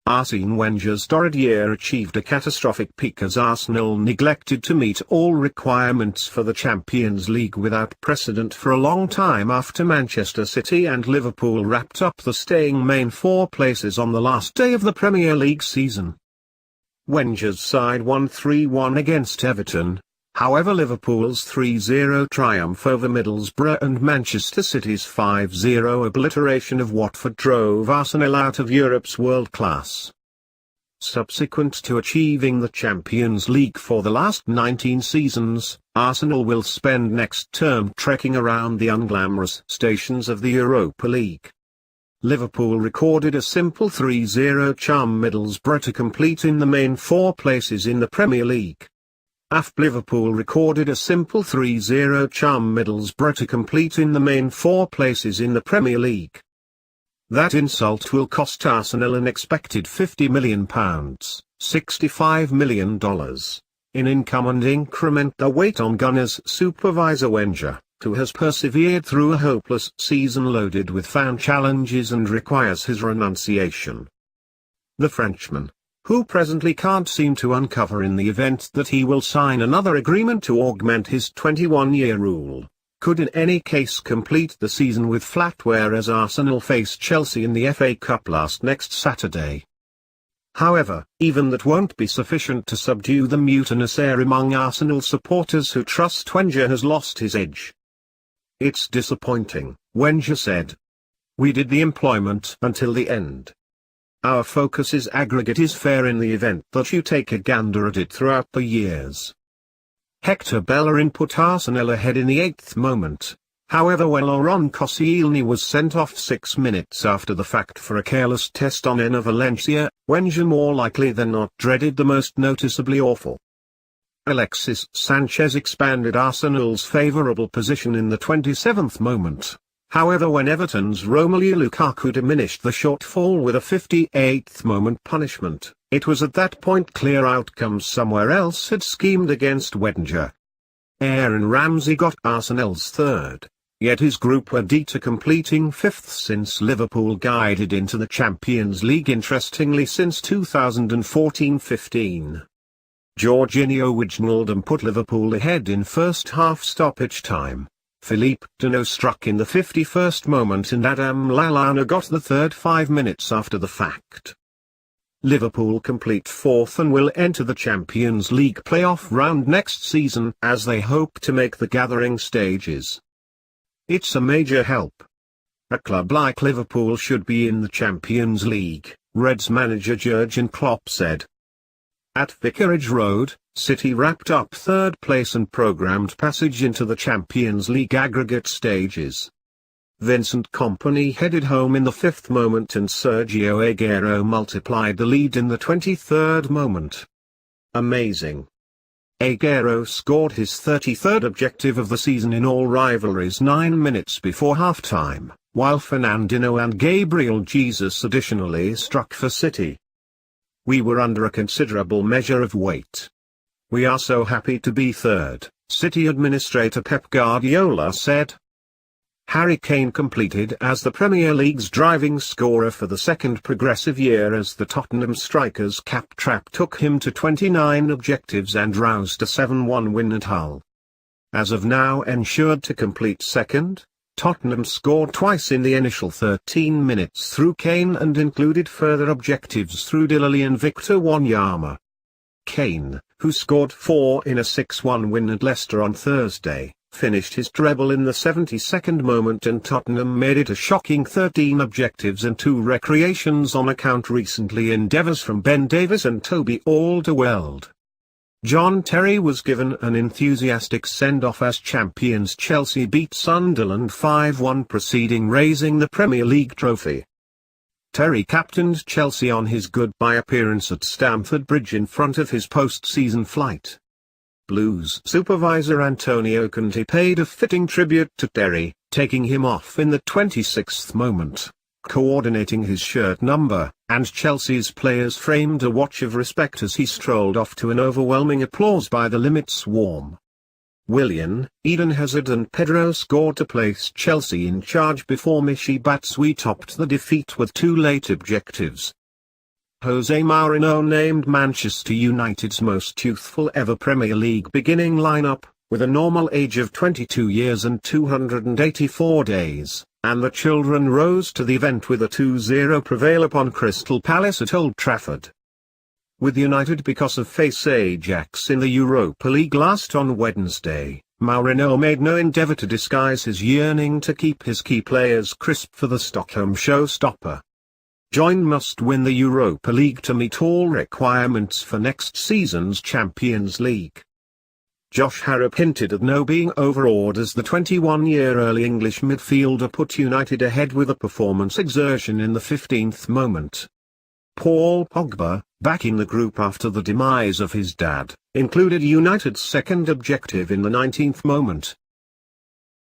Arsene Wenger's torrid year achieved a catastrophic peak as Arsenal neglected to meet all requirements for the Champions League without precedent for a long time after Manchester City and Liverpool wrapped up the staying main four places on the last day of the Premier League season. Wenger's side won 3-1 against Everton. However, Liverpool's 3-0 triumph over Middlesbrough and Manchester City's 5-0 obliteration of Watford drove Arsenal out of Europe's world class. Subsequent to achieving the Champions League for the last 19 seasons, Arsenal will spend next term trekking around the unglamourous stations of the Europa League. Liverpool recorded a simple 3-0 charm Middlesbrough to complete in the main four places in the Premier League. AFPLiverpool recorded a simple 3-0 charm Middlesbrough to complete in the main four places in the Premier League. That insult will cost Arsenal an expected £50 million, $65 million, in income and increment the weight on Gunners supervisor Wenger, who has persevered through a hopeless season loaded with fan challenges and requires his renunciation. The Frenchman, who presently can't seem to uncover in the event that he will sign another agreement to augment his 21-year rule, could in any case complete the season with flatware as Arsenal face Chelsea in the FA Cup next Saturday. However, even that won't be sufficient to subdue the mutinous air among Arsenal supporters who trust Wenger has lost his edge. "It's disappointing," Wenger said. "We did the employment until the end. Our focus is aggregate is fair in the event that you take a gander at it throughout the years." Hector Bellerin put Arsenal ahead in the 8th moment. However, when Laurent Koscielny was sent off 6 minutes after the fact for a careless test on Enner Valencia, Wenger more likely than not dreaded the most noticeably awful. Alexis Sanchez expanded Arsenal's favourable position in the 27th moment. However, when Everton's Romelu Lukaku diminished the shortfall with a 58th moment punishment, it was at that point clear outcomes somewhere else had schemed against Wenger. Aaron Ramsey got Arsenal's third, yet his group were D to completing 5th since Liverpool guided into the Champions League interestingly since 2014-15. Jorginho Wijnaldum put Liverpool ahead in first half stoppage time. Philippe Deneau struck in the 51st moment and Adam Lallana got the third 5 minutes after the fact. Liverpool complete 4th and will enter the Champions League playoff round next season as they hope to make the gathering stages. "It's a major help. A club like Liverpool should be in the Champions League," Reds manager Jurgen Klopp said. At Vicarage Road, City wrapped up third place and programmed passage into the Champions League aggregate stages. Vincent Kompany headed home in the 5th moment and Sergio Aguero multiplied the lead in the 23rd moment. Amazing. Aguero scored his 33rd objective of the season in all rivalries 9 minutes before half-time, while Fernandinho and Gabriel Jesus additionally struck for City. "We were under a considerable measure of weight. We are so happy to be third," City administrator Pep Guardiola said. Harry Kane completed as the Premier League's driving scorer for the second progressive year as the Tottenham striker's cap trap took him to 29 objectives and roused a 7-1 win at Hull. As of now ensured to complete second, Tottenham scored twice in the initial 13 minutes through Kane and included further objectives through Dilali and Victor Wanyama. Kane, who scored 4 in a 6-1 win at Leicester on Thursday, finished his treble in the 72nd moment and Tottenham made it a shocking 13 objectives and 2 recreations on account recently endeavours from Ben Davies and Toby Alderweireld. John Terry was given an enthusiastic send-off as champions Chelsea beat Sunderland 5-1 preceding raising the Premier League trophy. Terry captained Chelsea on his goodbye appearance at Stamford Bridge in front of his post-season flight. Blues supervisor Antonio Conte paid a fitting tribute to Terry, taking him off in the 26th moment, coordinating his shirt number, and Chelsea's players framed a watch of respect as he strolled off to an overwhelming applause by the limit swarm. Willian, Eden Hazard and Pedro scored to place Chelsea in charge before Michy Batshuayi topped the defeat with 2 late objectives. Jose Mourinho named Manchester United's most youthful ever Premier League beginning lineup, with a normal age of 22 years and 284 days, and the children rose to the event with a 2-0 prevail upon Crystal Palace at Old Trafford. With United because of face Ajax in the Europa League last on Wednesday, Mourinho made no endeavour to disguise his yearning to keep his key players crisp for the Stockholm showstopper. Join must win the Europa League to meet all requirements for next season's Champions League. Josh Harrop hinted at no being overawed as the 21-year early English midfielder put United ahead with a performance exertion in the 15th moment. Paul Pogba, back in the group after the demise of his dad, included United's second objective in the 19th moment,